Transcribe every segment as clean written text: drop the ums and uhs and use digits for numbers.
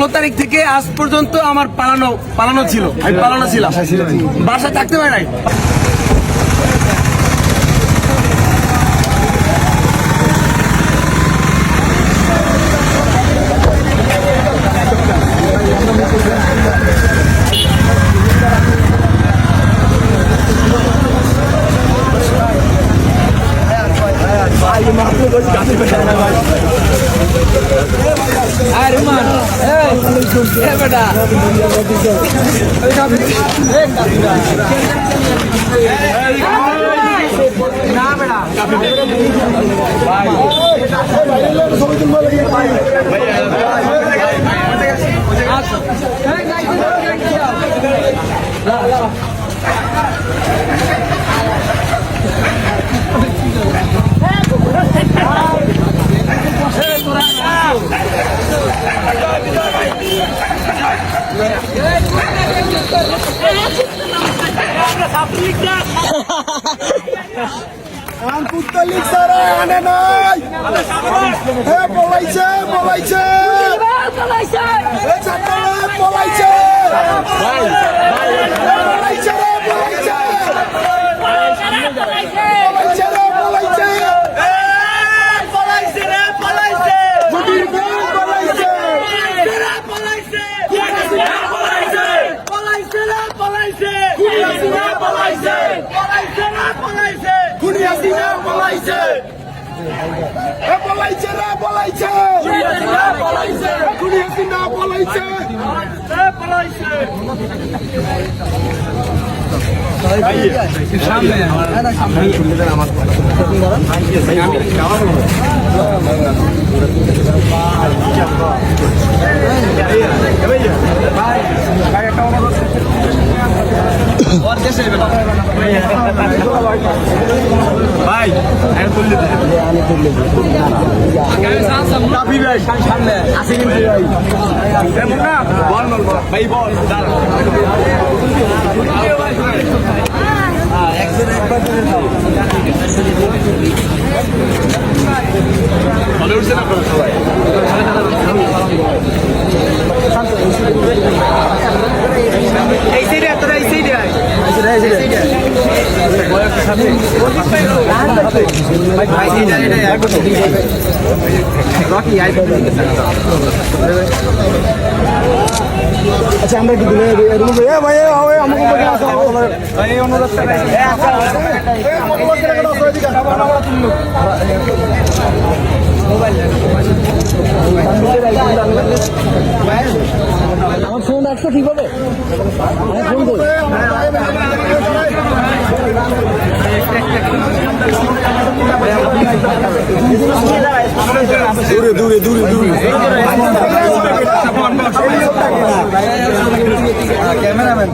16 তারিখ থেকে আজ পর্যন্ত আমার পালানো ছিল, আমি পালানো ছিলাম, বাসায় থাকতে পারি নাই। পুত্তলিক সারা আনে নাই হে পলাইছে পলাইছে পলাইছে হে ছাত্ররা পলাইছে পলাইছে রে পলাইছে পলাইছে রে পলাইছে পলাইছে রে পলাইছে মুদির ভাই পলাইছে রে পলাইছে পলাইছে পলাইছে রে পলাইছে কুড়িয়াসিনা পলাইছে পলাইছে রে পলাইছে কুড়িয়াসিনা পলাইছে এ পলাইছে রে পলাইছে কুড়িয়াসিনা পলাইছে কুড়িয়াসিনা পলাইছে এ পলাইছে সামনে আমার ভাই তুললে সামনে আসে কিন্তু বল বল ভাই বল একজন একবার ভালো উঠছে না সবাই এই সাইডে তোরা এই সাইডে আচ্ছা আমরা কি ভাই আমাকে আমার ফোন আসতো ঠিক হবে দূরে দূরে দূরে দূরে ক্যামেরাম্যান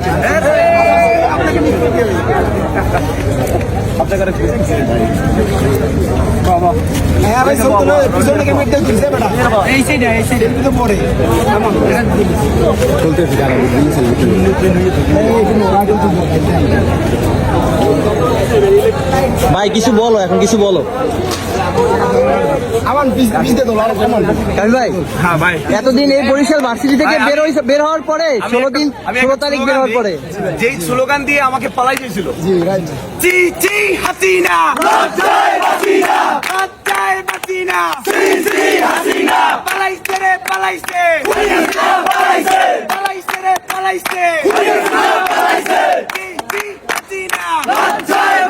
ভাই কিছু বলো, এখন কিছু বলো ভাই। হ্যাঁ ভাই, এতদিন এই বরিশাল ভার্সিটি থেকে বের হওয়ার পরে 16 তারিখ বের হওয়ার পরে যেই স্লোগান দিয়ে আমাকে পালাই দিয়েছিল, জি জি হাসিনা হাসিনা হাসিনা জি জি হাসিনা পালাইছে রে পালাইছে পালাইছে পালাইছে রে পালাইছে পালাইছে জি জি হাসিনা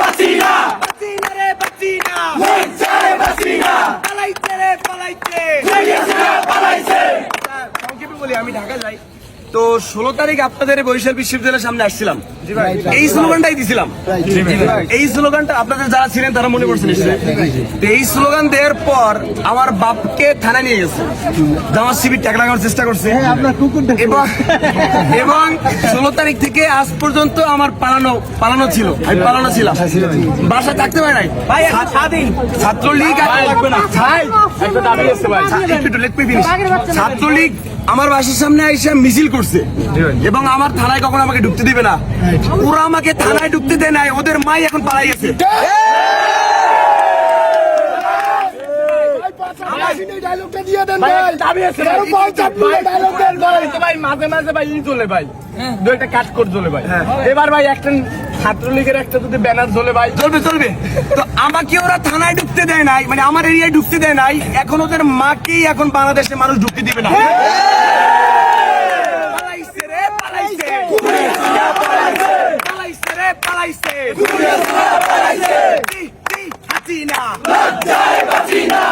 হাসিনা হাসিনা রে হাসিনা হাসিনা পালাইছে রে পালাইছে পালাইছে। সংক্ষেপে বলি, আমি ঢাকা যাই তো 16 তারিখ আপনাদের বরিশাল বিশ্ববিদ্যালয়ের সামনে আসছিলাম, এই স্লোগানটাই দিছিলাম। এই স্লোগানটা আপনাদের যারা ছিলেন তারা মনে করছেন নিশ্চয়ই। এই স্লোগান দেওয়ার পর আমার বাপকে থানায় নিয়ে গেছে, জামাত শিবির ট্যাগ লাগানোর চেষ্টা করছে এবং 16 তারিখ থেকে আজ পর্যন্ত আমার পালানো ছিল, আমি পালানো ছিলাম, বাসায় থাকতে পারি নাই। ছাত্রলীগ ছাত্রলীগ আমার বাসার সামনে এসে মিছিল করছে এবং আমার থানায় কখনো আমাকে ঢুকতে দিবে না। ওরা আমাকে থানায় ঢুকতে দেয় নাই, ওদের মাই এখন পালাই গেছে। ডায়লগটা দিয়ে দেন ভাই, ভাই দাবি আছে ভাই। আরো 5 মিনিট ডায়লগ দেন ভাই ভাই মাঝে মাঝে ভাই ই চলে ভাই দুইটা কাট করে চলে ভাই এবার ভাই একটা ছাত্রলীগের একটা যদি ব্যানার চলে ভাই চলবে চলবে তো আমাকে ওরা থানায় ঢুকতে দেয় নাই মানে আমার এরিয়ায় ঢুকতে দেয় নাই এখন ওদের মাকেই এখন বাংলাদেশের মানুষ ঢুকতে দিবে না পালাইছে রে পালাইছে পালাইছে রে পালাইছে জি, জি, হাসিনা লজ্জায় বাঁচি না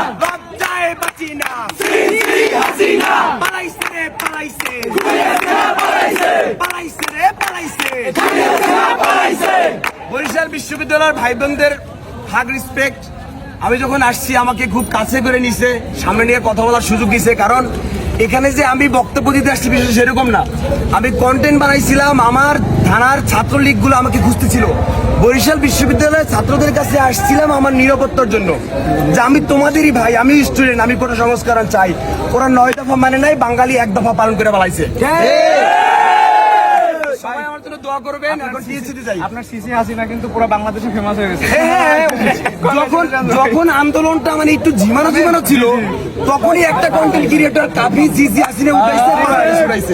পালাইছে রে পালাইছে পালাইছে রে পালাইছে বরিশাল বিশ্ববিদ্যালয়ের ভাই বোনদের হাগ রেসপেক্ট আমি যখন আসছি আমাকে খুব কাছে করে নিছে সামনে নিয়ে কথা বলার সুযোগ দিছে কারণ এখানে যে আমি বক্তব্য দিতে আসছি বিষয় সেরকম না আমি কন্টেন্ট বানাইছিলাম আমার থানার ছাত্রলীগ গুলো আমাকে খুঁজতেছিল বরিশাল বিশ্ববিদ্যালয়ের ছাত্রদের কাছে আসছিলাম আমার নিরাপত্তার জন্য যে আমি তোমাদেরই ভাই আমি স্টুডেন্ট আমি কোনো সংস্কার চাই ওরা 9 দফা মানে নাই বাঙালি 1 দফা পালন করে পালাইছে সবাই আমার জন্য দোয়া করবেন এখন টিএসসিতে যাই আপনার সিসি হাসিনা কিন্তু পুরো বাংলাদেশে ফেমাস হয়ে গেছে যখন আন্দোলনটা মানে একটু ঝিমানো ছিল তখনই একটা কন্টেন্ট ক্রিয়েটর কাফি জিজি আসিনে উঠাইছে